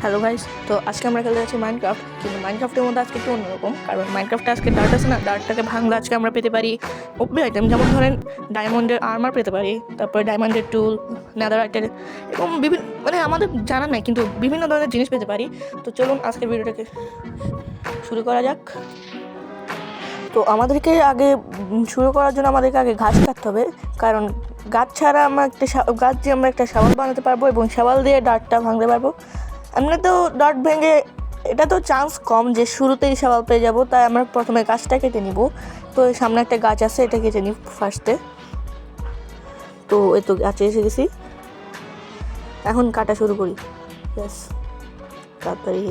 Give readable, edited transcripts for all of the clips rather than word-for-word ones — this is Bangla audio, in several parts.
হ্যালো গাইস, তো আজকে আমরা খেলতে যাচ্ছি মাইনক্রাফট। কিন্তু মাইনক্রাফটের মধ্যে আজকে একটু অন্যরকম, কারণ মাইনক্রাফটে আজকে ডার্ট আছে না, ডার্টটাকে ভাঙলে আজকে আমরা পেতে পারি ওপি আইটেম, যেমন ধরেন ডায়মন্ডের আর্মার পেতে পারি, তারপরে ডায়মন্ডের টুল, নেদারাইটের এবং বিভিন্ন আমাদের জানা নাই কিন্তু বিভিন্ন ধরনের জিনিস পেতে পারি। তো চলুন আজকে ভিডিওটাকে শুরু করা যাক। তো আমাদেরকে আগে শুরু করার জন্য আমাদেরকে আগে ঘাস কাটতে হবে, কারণ গাছ ছাড়া আমরা গাছ দিয়ে আমরা একটা শাওয়াল বানাতে পারবো এবং শাওয়াল দিয়ে ডার্টটা ভাঙতে পারবো। এমনি তো ডার্ট ভেঙে এটা তো চান্স কম যে শুরুতেই শাওয়াল পেয়ে যাবো, তাই আমরা প্রথমে গাছটা কেটে নিব। তো সামনে একটা গাছ আছে, এটা কেটে নিই ফার্স্টে। তো এই তো গাছে এসে গেছি, এখন কাটা শুরু করি। ব্যাস তাড়াতাড়ি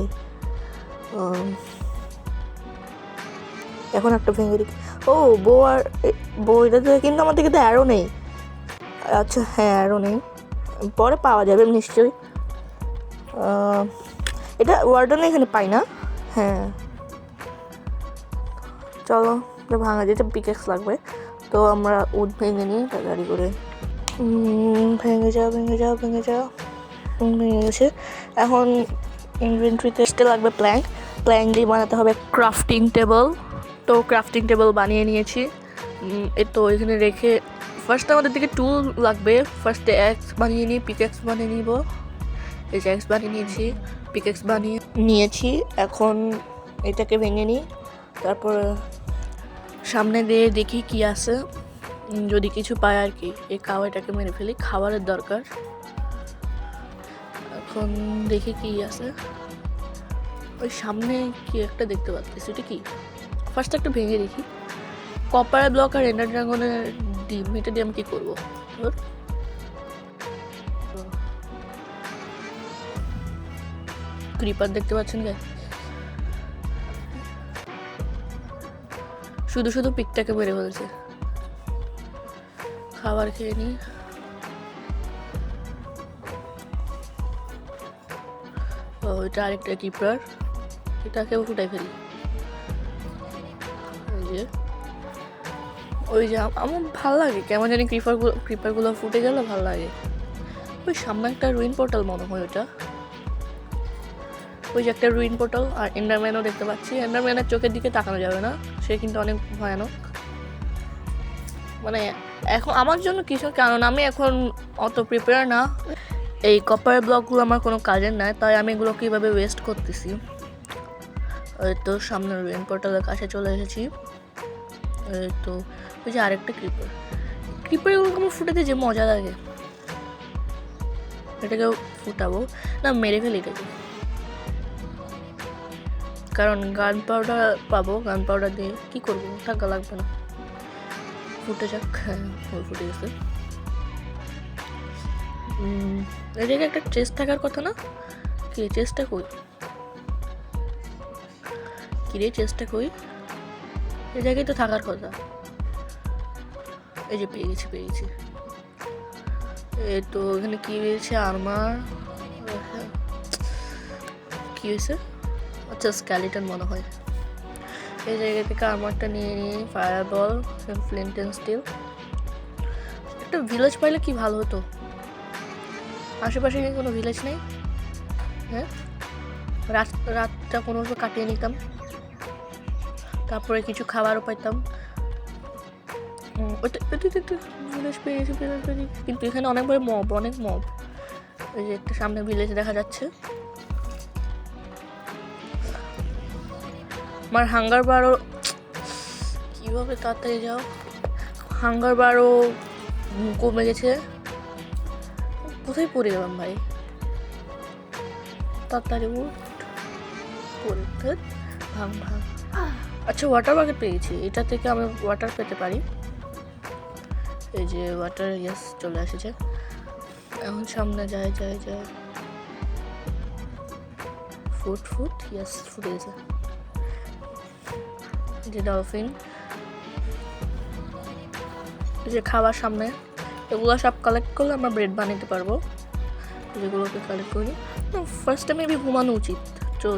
এখন একটা ভেঙে দিই। ও বউ এটাতে কিন্তু আমার দিকে তো অ্যারো নেই। আচ্ছা হ্যাঁ, অ্যারো নেই, পরে পাওয়া যাবে নিশ্চয়ই। এটা ওয়ার্ডনে এখানে পাই না। হ্যাঁ চলো, এটা ভাঙা যেটা পিকেক্স লাগবে। তো আমরা উড ভেঙে নিই তাড়াতাড়ি করে। ভেঙে যাও ভেঙে গেছে। এখন ইনভেন্টরিতে লাগবে প্ল্যাঙ্ক দিয়ে বানাতে হবে ক্রাফটিং টেবল। তো ক্রাফটিং টেবল বানিয়ে নিয়েছি। তো এখানে রেখে ফার্স্ট আমাদের দিকে টুল লাগবে। ফার্স্টে অ্যাক্স বানিয়ে নিই, পিকেক্স বানিয়ে নিব। এই যে অ্যাক্স বানিয়ে নিয়েছি, পিকেক্স বানিয়ে নিয়েছি। এখন এটাকে ভেঙে নিই, তারপর সামনে দিয়ে দেখি কি আছে, যদি কিছু পাই আর কি। এই কাওয়াটাকে মেরে ফেলি, খাবারের দরকার। এখন দেখি কি আছে, ওই সামনে কি একটা দেখতে পাচ্ছি, সেটা কি? ফার্স্ট একটা ভেঙে দেখি। কপার ব্লক আর এন্ডার ড্রাগনের ডিম, এটা দিয়ে আমি কি করবো? ক্রিপার দেখতে পাচ্ছেন গাইস? শুধু পিকটাকে মেরে ফেলছে। খাবার খেয়ে নিই। ও এটা আরেকটা ক্রিপার, এটাকেও ফুটাই ফেলি। ওই যে আমার ভালো লাগে কেমন জানি ক্রিপারগুলো ফুটে গেলে ভালো লাগে। ওই সামনে একটা রুইন পোর্টাল মনে হয় ওটা। ওই যে একটা রুইন পোর্টাল, আর এন্ডারম্যানও দেখতে পাচ্ছি। এন্ডারম্যানের চোখের দিকে তাকানো যাবে না, সে কিন্তু অনেক ভয়ানক। এখন আমার জন্য কিছু, কারণ আমি এখন অত প্রিপেয়ার না। এই কপার ব্লকগুলো আমার কোনো কাজের নাই, তাই আমি এগুলো কীভাবে ওয়েস্ট করতেছি। তো সামনে রুইন পোর্টালের কাছে চলে এসেছি। তো ওই যে আরেকটা ক্রিপারগুলো আমার ফুটাতে যে মজা লাগে, এটাকেও ফুটাবো না, মেরে ফেলি এটাকে। কারণ গান পাউডার পাবো, গান পাউডার দিয়ে কি করবো, টাকা লাগবে না। ফুটে যাক। হ্যাঁ ফুটে গেছে। এই জায়গায় একটা চেস্ট থাকার কথা না? কি চেষ্টা কই? এই জায়গায় তো থাকার কথা। এই যে পেয়ে গেছি। এই তো এখানে কি রয়েছে? আর্মার। কি হয়েছে? আচ্ছা স্কেলিটন মনে হয়। এই জায়গা থেকে আর্মারটা নিয়ে নিই, fire ball, flint and steel. একটা ভিলেজ পাইলে কি ভালো হতো। আশেপাশে কোনো ভিলেজ নেই। হ্যাঁ, রাতটা কোনোভাবে কাটিয়ে নিতাম, তারপরে কিছু খাবারও পাইতাম। ভিলেজ পেয়ে গেছি, কিন্তু এখানে অনেক মব। ওই যে একটা সামনে ভিলেজ দেখা যাচ্ছে। আমার হাঙ্গার বারও কীভাবে তাড়াতাড়ি যাও, হাঙ্গার বারও কমে গেছে। কোথায় পড়ে গেলাম ভাই? তাড়াতাড়ি ভাঙ। আচ্ছা ওয়াটার বাকেট পেয়েছি, এটা থেকে আমি ওয়াটার পেতে পারি। এই যে ওয়াটার, ইয়েস চলে এসেছে। এখন সামনে যায়। ফুট ইয়েস ফুটে গেছে। যে ডলফিন, যে খাবার সামনে, এগুলো সব কালেক্ট করলে আমরা ব্রেড বানাতে পারবো। যেগুলোকে কালেক্ট করি। ফার্স্টে মেবি ঘুমানো উচিত।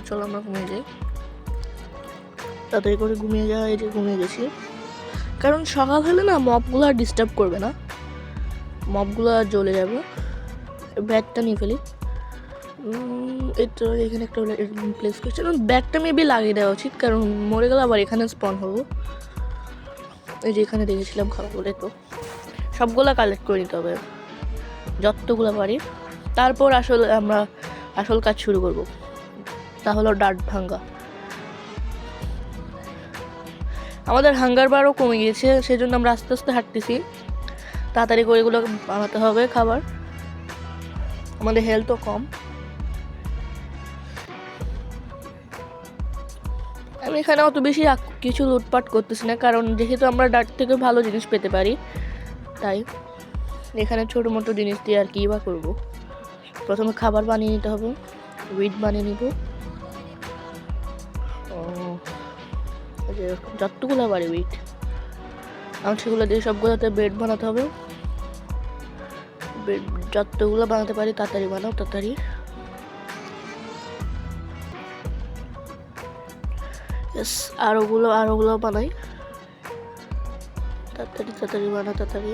চলো আমরা ঘুমিয়ে যাই, তাড়াতাড়ি করে ঘুমিয়ে যাওয়া। এই যে ঘুমিয়ে গেছি, কারণ সকাল হলে না মবগুলো আর ডিস্টার্ব করবে না, মবগুলো আর জ্বলে যাবে। ব্যাটটা নিয়ে ফেলি। এটা এখানে একটা প্লেস করছে, ব্যাগটা মেবি লাগিয়ে দেওয়া উচিত, কারণ মরে গেলে আবার এখানে স্পন হবো। এই যে এখানে দেখেছিলাম খাবারগুলো, তো সবগুলা কালেক্ট করে নিতে হবে যতগুলো পারি, তারপর আমরা আসল কাজ শুরু করব, তা হলো ডার্ট ভাঙ্গা। আমাদের হাঙ্গার বারও কমে গিয়েছে, সেই জন্য আমরা আস্তে আস্তে হাঁটতেছি, তাড়াতাড়ি করে এগুলো বানাতে হবে খাবার, আমাদের হেলথও কম। আমি এখানে অত বেশি কিছু লুটপাট করতেছি না, কারণ যেহেতু আমরা ডার্ট থেকে ভালো জিনিস পেতে পারি, তাই এখানে ছোটো মোটো জিনিস দিয়ে আর কি বা করবো। প্রথমে খাবার বানিয়ে নিতে হবে, উইট বানিয়ে নিব, যতগুলো পারি উইট, আর সেগুলো দিয়ে সবগুলোতে ব্রেড বানাতে হবে। ব্রেড যতগুলো বানাতে পারি তাড়াতাড়ি বানাও, তাড়াতাড়ি। আরোগুলো বানাই, তাড়াতাড়ি তাড়াতাড়ি বানা, তাড়াতাড়ি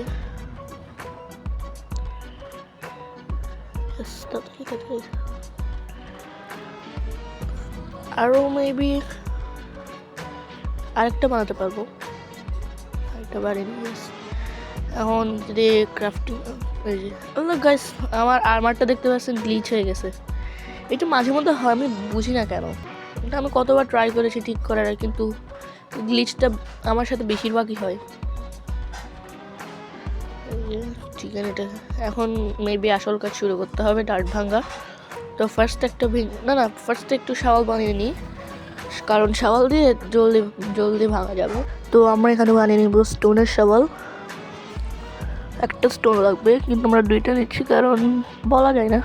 তাড়াতাড়ি তাড়াতাড়ি। আরও মেবি আরেকটা বানাতে পারবো, আরেকটা বানিয়ে নিয়ে এখন যদি ক্রাফটিং। এই যে গাইস, আমার আর্মারটা দেখতে পাচ্ছেন গ্লিচ হয়ে গেছে, এটা মাঝে মধ্যে হয়, আমি বুঝি না কেন। এটা আমি কতবার ট্রাই করেছি ঠিক করার, কিন্তু গ্লিচটা আমার সাথে বেশিরভাগই হয়। ঠিক আছে, এটা এখন মেবি আসল কাজ শুরু করতে হবে, ডার্ট ভাঙ্গা। তো ফার্স্টে একটু শাওয়াল বানিয়ে নিই, কারণ শাওয়াল দিয়ে জলদি জলদি ভাঙা যাবে। তো আমরা এখানে বানিয়ে নিব স্টোনের শাওয়াল। একটা স্টোন লাগবে, কিন্তু আমরা দুইটা নিচ্ছি কারণ বলা যায় না।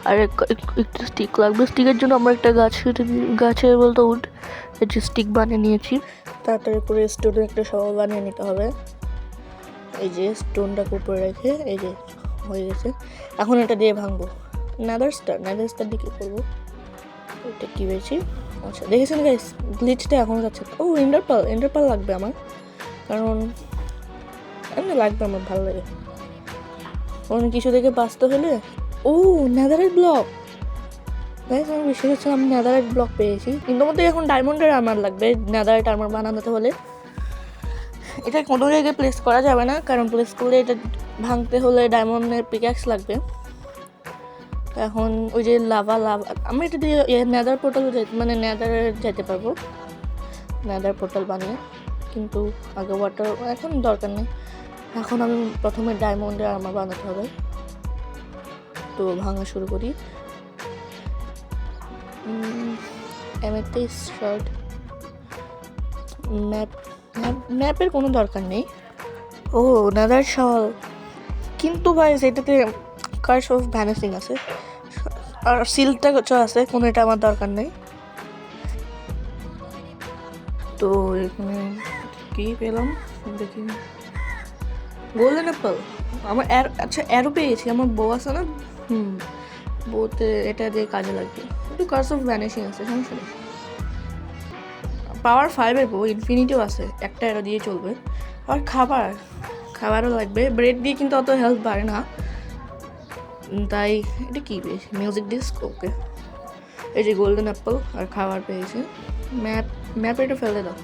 আর একটা স্টিক লাগবে, স্টিকের জন্য আমরা একটা গাছে বলতে উড যে স্টিক বানিয়ে নিয়েছি। তাড়াতাড়ি করে স্টোনের একটা শাওয়াল বানিয়ে নিতে হবে। এই যে স্টোনটাকে উপরে রেখে, এই যে হয়ে গেছে, এখন এটা দিয়ে ভাঙবো। নেদার স্টার দিয়ে কী করবো, এটা কী পেয়েছি। আচ্ছা দেখেছেন গাইস, গ্লিচটা এখনও যাচ্ছে। ও এন্ডার পাল লাগবে আমার, কারণ এমনি লাগবে, আমার ভালো লাগে অনেক কিছু থেকে বাঁচতে হলে। ও নেদারাইট ব্লক গাইস, আমি বিশ্বাস হচ্ছে আমি নেদারাইট ব্লক পেয়েছি, কিন্তু আমাদের এখন ডায়মন্ডের আর্মার লাগবে নেদারাইট আর্মার বানাতে হলে। এটা কোনো জায়গায় প্লেস করা যাবে না, কারণ প্লেস করলে এটা ভাঙতে হলে ডায়মন্ডের পিক্যাক্স লাগবে। এখন ওই যে লাভা আমি এটা দিয়ে নেদার পোর্টাল নেদারে যেতে পারবো, নেদার পোর্টাল বানিয়ে। কিন্তু আগে ওয়াটার এখন দরকার নেই, এখন আমি প্রথমে ডায়মন্ডের আর্মার বানাতে হবে। তো ভাঙা শুরু করি। অ্যামেথিস্ট শার্ট, ম্যাপের কোনো দরকার নেই। ও নেদার শাওয়াল, কিন্তু ভাই এটাতে কার্স অফ ভ্যানিশিং আছে, আর সিলটা আছে, কোনো এটা আমার দরকার নেই। তো এখানে কি পেলাম দেখি, গোল্ডেন অ্যাপল। আমার আচ্ছা অ্যারো পেয়েছি, আমার বউ আছে না, বউতে এটা দিয়ে কাজে লাগবে। একটু কার্স অফ ভ্যানিশিং আছে, সমস্যা নেই। পাওয়ার 5-এর বউ, ইনফিনিটিও আছে, একটা অ্যারো দিয়ে চলবে। আর খাবারও লাগবে, ব্রেড দিয়ে কিন্তু অত হেলথ বাড়ে না, তাই এটা কী পেয়েছি, মিউজিক ডিস্ক। ওকে, এই যে গোল্ডেন অ্যাপল আর খাবার পেয়েছে। ম্যাপ এটা ফেলে দাও।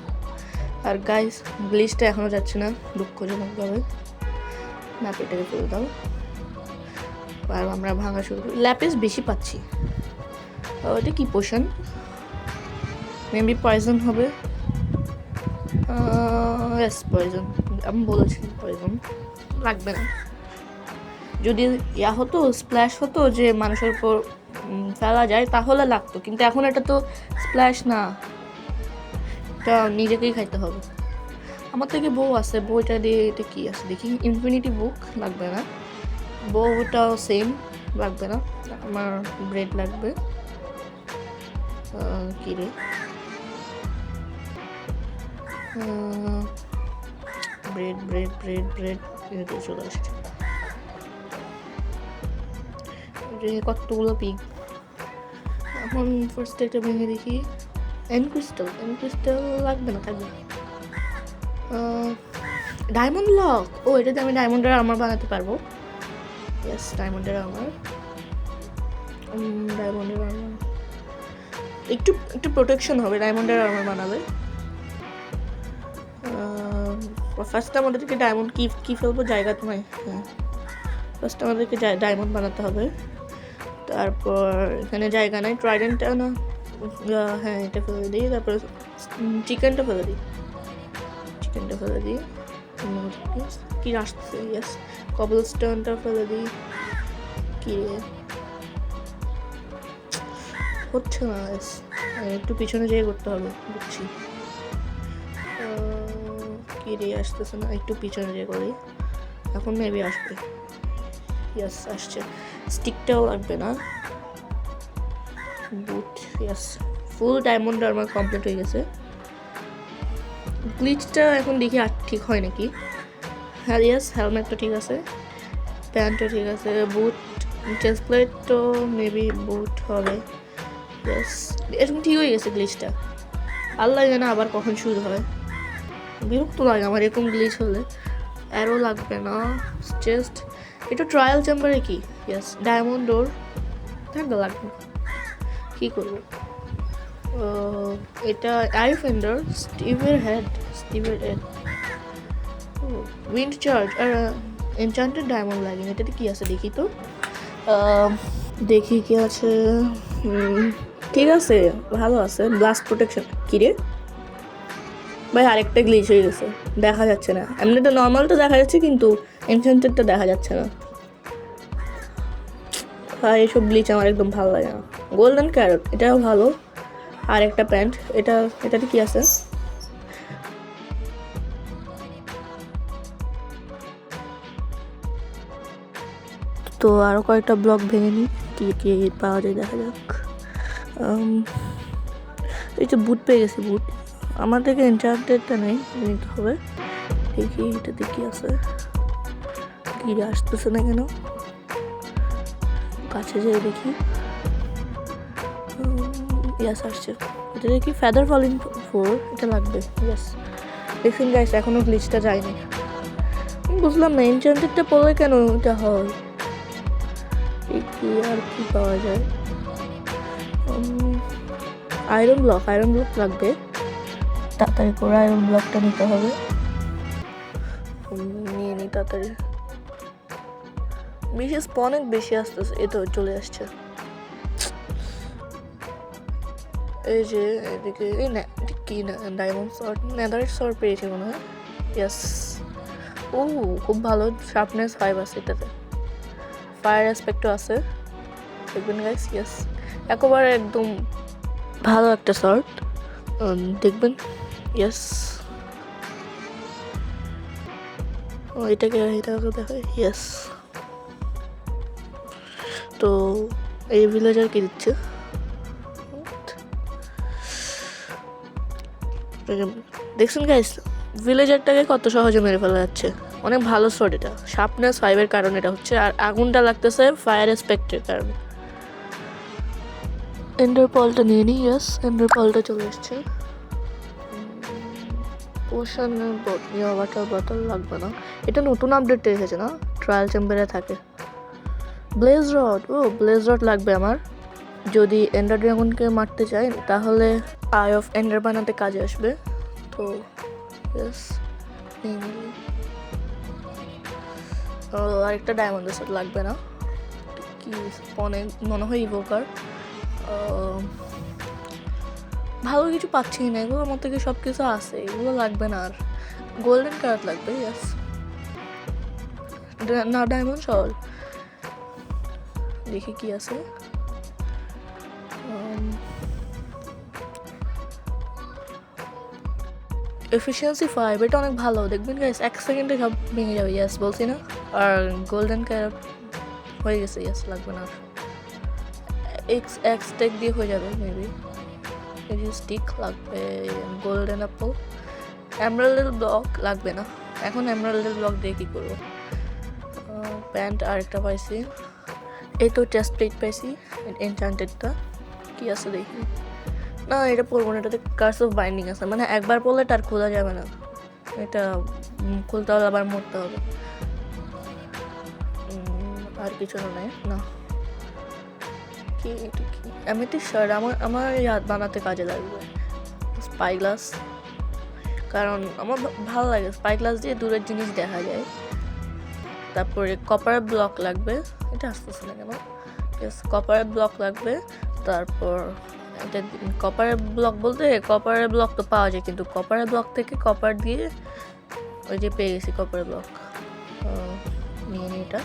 আর গাইস, গ্লিচটা এখনও যাচ্ছে না দুঃখজনকভাবে, ম্যাপ এটাকে ফেলে দাও। আর আমরা ভাঙা শুরু করি। ল্যাপিস বেশি পাচ্ছি, এটা কি পোশন, মেবি পয়জন হবে। পয়জন, আমি বলেছি পয়জন লাগবে না। যদি হতো স্প্ল্যাশ হতো যে মানুষের উপর ফেলা যায় তাহলে লাগতো, কিন্তু এখন এটা তো স্প্ল্যাশ না, এটা নিজেকেই খাইতে হবে। আমার থেকে বউ আছে, বউটা দিয়ে এটা কি আছে দেখি, ইনফিনিটি বুক লাগবে না, বউটাও সেম লাগবে না। আমার ব্রেড লাগবে, কী রে, ব্রেড এটা চলে আসছে। কতগুলো পিক, এখন ফার্স্ট একটা ভেঙে দেখি। এনক্রিস্টাল লাগবে না, থাকবে। ডায়মন্ড লক, ও এটাতে আমি ডায়মন্ডের আর্মার বানাতে পারবো। ইয়েস, ডায়মন্ডের আর্মার। ডায়মন্ডের আর্মার একটু একটু প্রোটেকশন হবে, ডায়মন্ডের আর্মার বানাবে। ফার্স্ট আমাদেরকে ডায়মন্ড কি ফেলবো, জায়গা তো নয়। হ্যাঁ, ফার্স্ট আমাদেরকে ডায়মন্ড বানাতে হবে। তারপর এখানে জায়গা নাই, ট্রাইডেন্টটা না, হ্যাঁ এটা ফেলে দিই। তারপর চিকেনটা ফেলে দিই, কি আসছে, ইয়েস কবল স্টোনটা ফেলে দিই। কি হচ্ছে না, একটু পিছনে যেয়ে করতে হবে, বুঝছি। কি রে আসতেছে না, একটু পিছনে যেয়ে করি, এখন মেবি আসবে। ইয়েস আসছে। স্টিকটাও লাগবে না, বুট। ইয়েস, ফুল ডায়মন্ড আর্মার কমপ্লিট হয়ে গেছে। গ্লিচটা এখন দেখি আর ঠিক হয় নাকি। হ্যাঁ ইয়েস, হেলমেটটা ঠিক আছে, প্যান্টও ঠিক আছে, বুট, চেস্ট প্লেট তো মেবি বুট হবে। ইয়েস, এরকম ঠিক হয়ে গেছে গ্লিচটা। আল্লাহ জানে আবার কখন শুরু হয়, বিরক্ত লাগে আমার এরকম গ্লিচ হলে। অ্যারো লাগবে না, চেস্ট, এটা ট্রায়াল চেম্বারে কি, ইয়েস ডায়মন্ড ডোর থাকবে, লাগবে। কী করবো, এটা আই ফেন্ডার, স্টিভের হেড, উইন্ড চার্জ আর এনচান্টেড ডায়মন্ড লাগে। এটাতে কি আছে দেখি তো, দেখি কি আছে। ঠিক আছে, ভালো আছে, ব্লাস্ট প্রোটেকশন। কিরে ভাই, আরেকটা গ্লিচ হয়ে গেছে, দেখা যাচ্ছে না। এমনিটা নর্মালটা দেখা যাচ্ছে কিন্তু এনচান্টেডটা দেখা যাচ্ছে না। ভাই এইসব গ্লিচ আমার একদম ভালো লাগে না। গোল্ডেন ক্যারট, এটাও ভালো। আর একটা প্যান্ট, এটাতে কি আছে, তো আরও কয়েকটা ব্লক ভেঙে নিই, কি পাওয়া যায় দেখা যাক। এই যে বুট পেয়ে গেছি, বুট। আমার থেকে এনচান্টেডটা নেই, নিতে হবে। দেখি এটাতে কি আছে, কি আসতেছে না কেন, কাছে যেয়ে দেখি। ইয়াস আসছে, এটা দেখি ফেদার ফলিং 4, এটা লাগবে। ইয়াস, দেখুন গাইস এখনো গ্লিচটা যায়নি। বুঝলাম না এনচান্টেডটা পড়লে কেন এটা হয়। কি আর কি পাওয়া যায়, আয়রন ব্লক লাগবে, তাড়াতাড়ি করে আয়রন ব্লকটা নিতে হবে। নিয়ে নিই তাড়াতাড়ি, বিশেষ অনেক বেশি আসতেছে, এ তো চলে আসছে। এই যে এদিকে কি না, ডায়মন্ড শর্ট, নেদারের শর্ট পেয়েছি মনে হয়। ইয়েস, ও খুব ভালো, শার্পনেস 5 আছে এটাতে, ফায়ার অ্যাসপেক্টও আছে, দেখবেন গাইস। ইয়েস, একেবারে একদম ভালো একটা শর্ট, দেখবেন। ইয়েস, এটাকে দেখায়। ইয়েস, তো এই ভিলেজার কি দিচ্ছে, দেখছেন গাইস ভিলেজারটাকে কত সহজে মেরে ফেলা যাচ্ছে। অনেক ভালো শট, এটা শার্পনেস 5-এর কারণে এটা হচ্ছে, আর আগুনটা লাগতেছে ফায়ার অ্যাসপেক্টের কারণে। এন্ডার পলটা নিয়ে নিই। ইয়েস, এন্ডার পলটা চলে এসছে। পোশন ওয়াটার বোতল লাগবে না, এটা নতুন আপডেট এসেছে না, ট্রায়াল চেম্বারে থাকে। ব্লেজ রড লাগবে আমার, যদি এন্ডার ড্রাগনকে মারতে চাই তাহলে আই অফ এন্ডার বানাতে কাজে আসবে। তো ইয়েস, আরেকটা ডায়মন্ডের সেট লাগবে না, কি মনে হয় ইভোকার। ভালো কিছু পাচ্ছি না, এগুলো আমার থেকে সব কিছু আছে, এগুলো লাগবে না। আর গোল্ডেন কার্ড লাগবে। ইয়েস, না ডায়মন্ড শল, দেখি কি আছে। এফিসিয়েন্সি 5, এটা অনেক ভালো, দেখবেন গাইস 1 সেকেন্ডে সব ভেঙে যাবে। ইয়েস বলছি না, আর গোল্ডেন ক্যারট হয়ে গেছে। ইয়েস, লাগবে না, এক্স টেক দিয়ে হয়ে যাবে মেবি। এই স্টিক লাগবে, গোল্ডেন অ্যাপল, এমরাল্ড ব্লক লাগবে না এখন, এমরাল্ড ব্লক দিয়ে কী করবো। প্যান্ট আরেকটা পাইছি, এই তো চেস্ট প্লেট পাইছি, এনচান্টেডটা কি আছে দেখি। না এটা পরবো না, এটাতে কার্স অফ বাইন্ডিং আছে, মানে একবার পরলে তার খোলা যাবে না, এটা খুলতে হলে আবার মরতে হবে। আর কিছু নেই না, কি এটা কি অ্যামেথিস্ট শার্ট আমার আমার ইয়াদ বানাতে কাজে লাগবে। স্পাই গ্লাস, কারণ আমার ভালো লাগে স্পাই গ্লাস দিয়ে দূরের জিনিস দেখা যায়। তারপরে কপারের ব্লক লাগবে, এটা আসতেছে না কেন, কপারের ব্লক লাগবে। তারপর এটা কপারের ব্লক বলতে কপারের ব্লক তো পাওয়া যায়, কিন্তু কপারের ব্লক থেকে কপার দিয়ে ওই যে পেয়ে গেছি কপারের ব্লক, নিয়ে নিই এটা।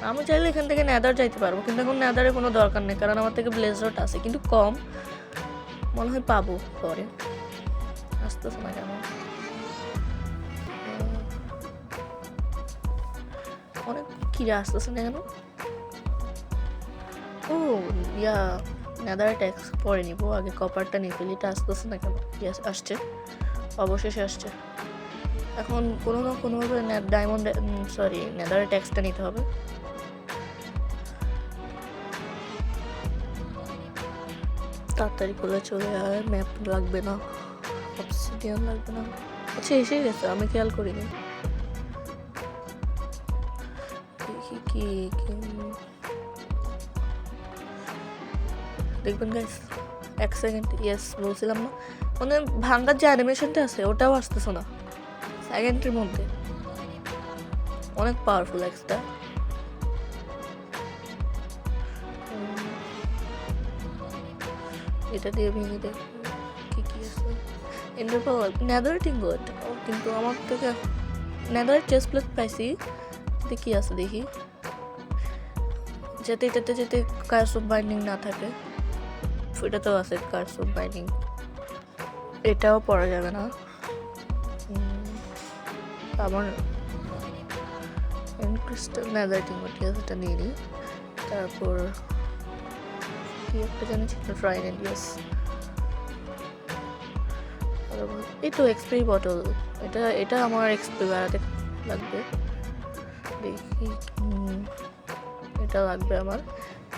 আমি চাইলে এখান থেকে নেদার যাইতে পারবো, কিন্তু এখন নেদারের কোনো দরকার নেই, কারণ আমার থেকে ব্লেজ রড আছে, কিন্তু কম মনে হয় পাবো পরে। আসতেছে না কেন, অনেক কিরে আসতেছে না কেন। ও ইয়া নেদার ট্যাক্স পরে নিবো, আগে কপারটা নিয়ে ফেলি। এটা আসতেছে না কেন, ইয়াস আসছে, অবশেষে আসছে। এখন কোনো না কোনোভাবে ডায়মন্ড সরি নেদারের ট্যাক্সটা নিতে হবে। তাড়াতাড়ি করে চলে আয়, ম্যাপ লাগবে না, অবসিডিয়ান লাগবে না। আচ্ছা এসে গেছে, আমি খেয়াল করিনি। কি দেখবেন গাইস, 1 সেকেন্ড, ইয়েস বলছিলাম না, মানে ভাঙ্গার যে অ্যানিমেশনটা আছে ওটাও আসতেছে না সেকেন্ডের মধ্যে। অনেক পাওয়ারফুল এক্সটা। এটা দিয়ে ভেঙে দেখ কি কি আছে। ইন্টারপল নেদার টিঙ্গট, কিন্তু আমার থেকে নেদার চেস্ট প্লেট পাইছি, কি আছে দেখি, যাতে এটাতে যাতে কার্স অফ বাইন্ডিং না থাকে। এটাতেও আছে কার্স অফ বাইন্ডিং, এটাও পড়া যাবে না। আমার ক্রিস্টাল নেদার টিঙ্গট এটা নিয়ে নিই। তারপর কি একটা জানি ছিল, ট্রাইডেন্ট, ইয়েস। এই তো এক্সপি বটল, এটা আমার এক্সপি বাড়াতে লাগবে, দেখি এটা লাগবে আমার।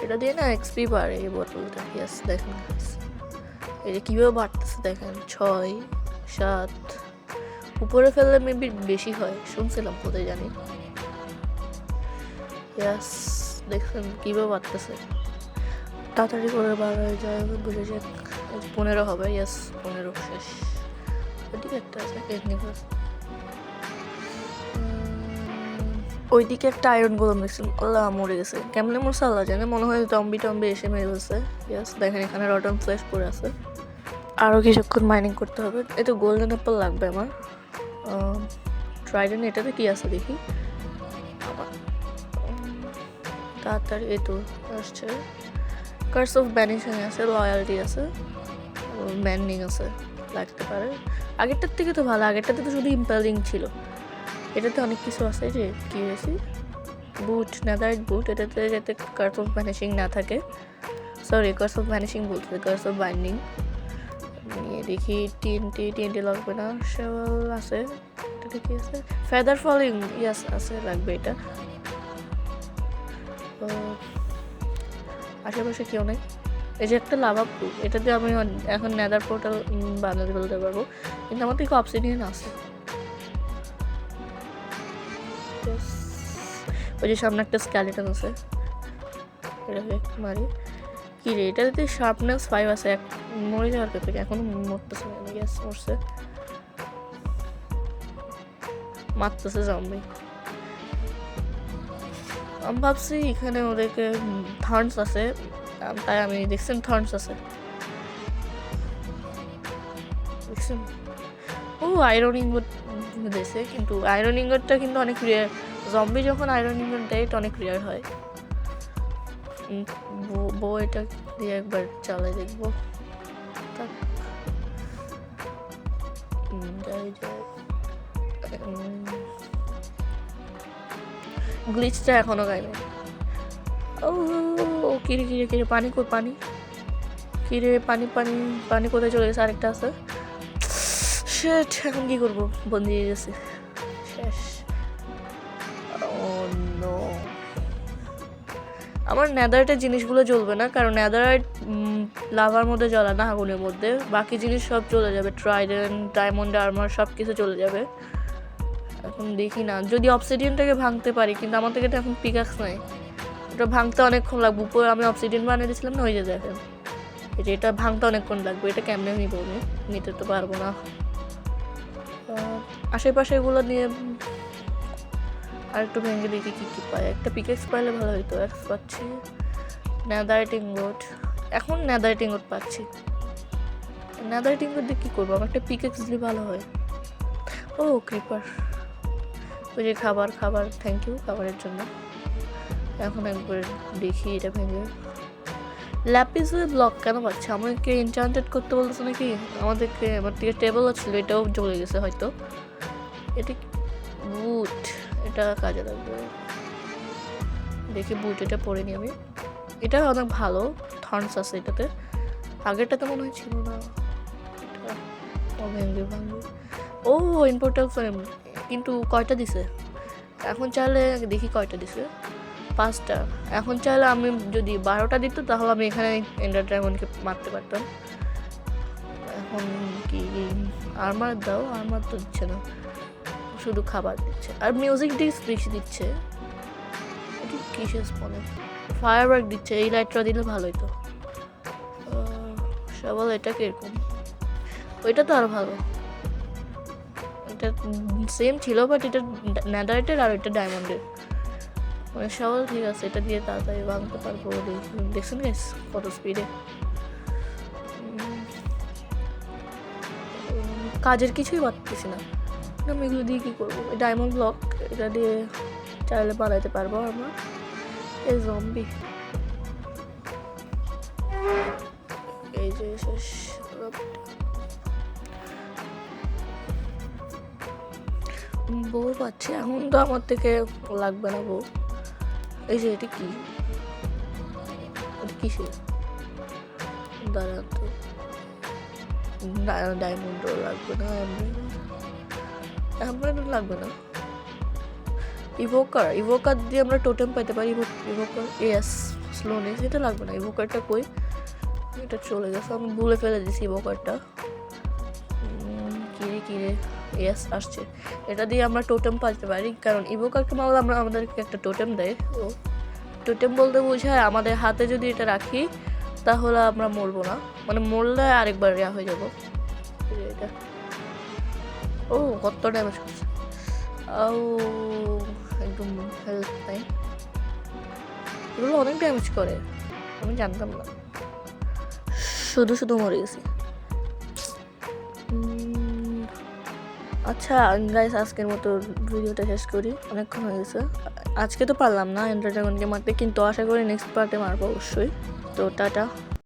এটা দিয়ে না এক্সপি বাড়ে এই বোতলটা, ইয়েস। দেখেন এই যে কীভাবে বাড়তেছে দেখেন, 6 7 উপরে ফেললে মেবি বেশি হয় শুনছিলাম, কোথায় জানি। ইয়েস দেখছেন কীভাবে বাড়তেছে, তাড়াতাড়ি করে বার হয়ে যায়, বুঝে যাক। 15 হবে, ইয়েস 15 শেষ। ওইদিকে একটা আছে টেকনিক্যাল, ওইদিকে একটা আয়রন গোলাম দেখছি, আল্লাহ মরে গেছে, কেমনে মরছে আল্লাহ জানে, মনে হয় টম্বি এসে মেরে ফেলছে। ইয়েস দেখেন এখানে রটন ফ্ল্যাশ পড়ে আছে। আরও কিছুক্ষণ মাইনিং করতে হবে। এই তো গোল্ডেন অ্যাপল লাগবে আমার। ট্রাইডেন্ট এটাতে কি আছে দেখি, তাড়াতাড়ি এই তো আসছে। কার্স অফ ব্যানিশিং আছে, লয়ালটি আছে, ব্যান্ডিং আছে, লাগতে পারে। আগেরটার থেকে তো ভালো, আগেরটাতে তো শুধু ইম্পেলিং ছিল, এটাতে অনেক কিছু আছে। যে কি হয়েছে, বুট নেদারাইট বুট, এটাতে যাতে কার্স অফ ভ্যানিশিং না থাকে, সরি কার্স অফ ভ্যানিশিং বলতে কার্স অফ বাইন্ডিং নিয়ে দেখি। টিএনটি লাগবে না, শেওয়াল আছে, এটাতে কি আছে, ফেদার ফলিং, ইয়াস আছে, লাগবে এটা। আশেপাশে কেউ নেই। এই যে একটা লাভা প্রুফ, এটাতে আমি এখন নেদার পোর্টাল বানাতে বলতে পারবো, কিন্তু আমার থেকে অবসিডিয়ান আছে। ওই যে সামনে একটা স্কেলেটন আছে, এটাকে মারি। কি রে, এটাতে শার্পনেস 5 আছে, মরে যাওয়ার থেকে এখনো মরতেছে না, গ্যাস মরছে, মারতেছে জম্বি। আমি ভাবছি এখানে ওদেরকে থর্নস আছে, তাই আমি দেখছেন থর্নস আছে, দেখছেন। ও আয়রন ইঙ্গট দিয়েছে, কিন্তু আয়রন ইঙ্গটটা কিন্তু অনেক রেয়ার, জম্বি যখন আয়রন ইঙ্গট দেয় এটা অনেক রেয়ার হয়। বউ এটা দিয়ে একবার চালাই দেখবো। গ্লিচটা এখনো গাইবে। ও কিরে কিরে কিরে, পানি পানি কিরে, পানি পানি পানি কোথায় চলে গেছে, আরেকটা আছে। শেট, এখন কি করবো, বন্দি হয়ে গেছে, শেষ। আমার নেদারাইটের জিনিসগুলো জ্বলবে না, কারণ নেদারাইট লাভার মধ্যে জ্বলা না, আগুনের মধ্যে। বাকি জিনিস সব চলে যাবে, ট্রাইডেন্ট, ডায়মন্ড আর্মার সব কিছু চলে যাবে। এখন দেখি না, যদি অবসিডিয়ানটাকে ভাঙতে পারি, কিন্তু আমার থেকে তো এখন পিকাক্স নাই, এটা ভাঙতে অনেকক্ষণ লাগবে। উপরে আমি অবসিডিয়ান বানিয়ে দিয়েছিলাম না, ওই যে দেখেন, এই যে এটা ভাঙতে অনেকক্ষণ লাগবে, এটা কেমনে নিবো আমি, নিতে তো পারবো না। আশেপাশে এগুলো নিয়ে আর একটু ভেঙে দেখি কী কী পাই। একটা পিকেক্স পাইলে ভালো হইতো। এক্স পাচ্ছি, নেদারাইট ইনগট, এখন নেদারাইট ইনগট পাচ্ছি। নেদারাইট ইনগট দিয়ে কী করবো, আমার একটা পিকেক্স দিলে ভালো হয়। ও ক্রিপার, ওই যে খাবার, থ্যাংক ইউ খাবারের জন্য। এখন একবার দেখি এটা ভেঙে। ল্যাপিসের ব্লক কেন পাচ্ছে? আমাকে এনচান্টেড করতে বলতেছে নাকি? আমাদেরকে আমার থেকে টেবলও ছিল, এটাও চলে গেছে হয়তো। এটা বুট, এটা কাজে লাগবে। দেখি বুট এটা পরে নি আমি। এটা অনেক ভালো, থর্নস আছে এটাতে, আগেরটা তো মনে হয় ছিল না। ভেঙে ও ইম্পোর্টাল ফ্রেম, কিন্তু কয়টা দিছে? এখন চাইলে দেখি কয়টা দিছে, 5টা। এখন চাইলে আমি যদি 12টা দিত তাহলে আমি এখানে এন্ডার ড্রাগনকে মারতে পারতাম। এখন কি আর্মার দাও? আর্মার তো দিচ্ছে না, শুধু খাবার দিচ্ছে আর মিউজিক ডিস বেশি দিচ্ছে। এটি কিসের স্পনে? ফায়ারওয়ার্ক দিচ্ছে, এই লাইটটা দিলে ভালোই তো। সবাই এটা কিরকম? ওইটা তো আরো ভালো, এটা সেম ছিল বাট এটা নেদারাইটের আর এটা ডায়মন্ডের। মানে সবাই ঠিক আছে, এটা দিয়ে তাড়াতাড়ি ভাঙতে পারবো। দেখছেন গাইস কত স্পিডে? কাজের কিছুই পাচ্ছি না, আমি এগুলো দিয়ে কী করবো? ডায়মন্ড ব্লক এটা দিয়ে চাইলে বানাইতে পারবো আমার। এই জম্বি, এই যে শেষ বউ পাচ্ছে। এখন তো আমার থেকে লাগবে না বউ। এই যে এটা কি, এটা কিসে? দাঁড়া তো, ডায়মন্ডও লাগবে না, এমব্রয়েডারি লাগবে না। ইভোকার দিয়ে আমরা টোটেম পাইতে পারি। ইভোকার এস স্লোনেস, এটা লাগবে না। ইভোকারটা কই? এটা চলে গেছে, আমি ভুলে ফেলে দিছি ইভোকারটা। কিরে এস আসছে, এটা দিয়ে আমরা টোটেম পাইতে পারি, কারণ ইভোকারকে মারলে আমরা আমাদেরকে একটা টোটেম দেয়। ও টোটেম বলতে বোঝায় আমাদের হাতে যদি এটা রাখি তাহলে আমরা মরবো না, মানে মরলে আরেকবার হয়ে যাবো। এটা ও কত ড্যামেজ করছে, একদম হেল্প নাই। এগুলো অনেক ড্যামেজ করে, আমি জানতাম না, শুধু মরে গেছি। আচ্ছা গাইস, আজকের মতো ভিডিওটা শেষ করি, অনেকক্ষণ হয়ে গেছে। আজকে তো পারলাম না এন্ডার ড্রাগনকে মারতে, কিন্তু আশা করি নেক্সট পার্টে মারবো অবশ্যই। তো টাটা।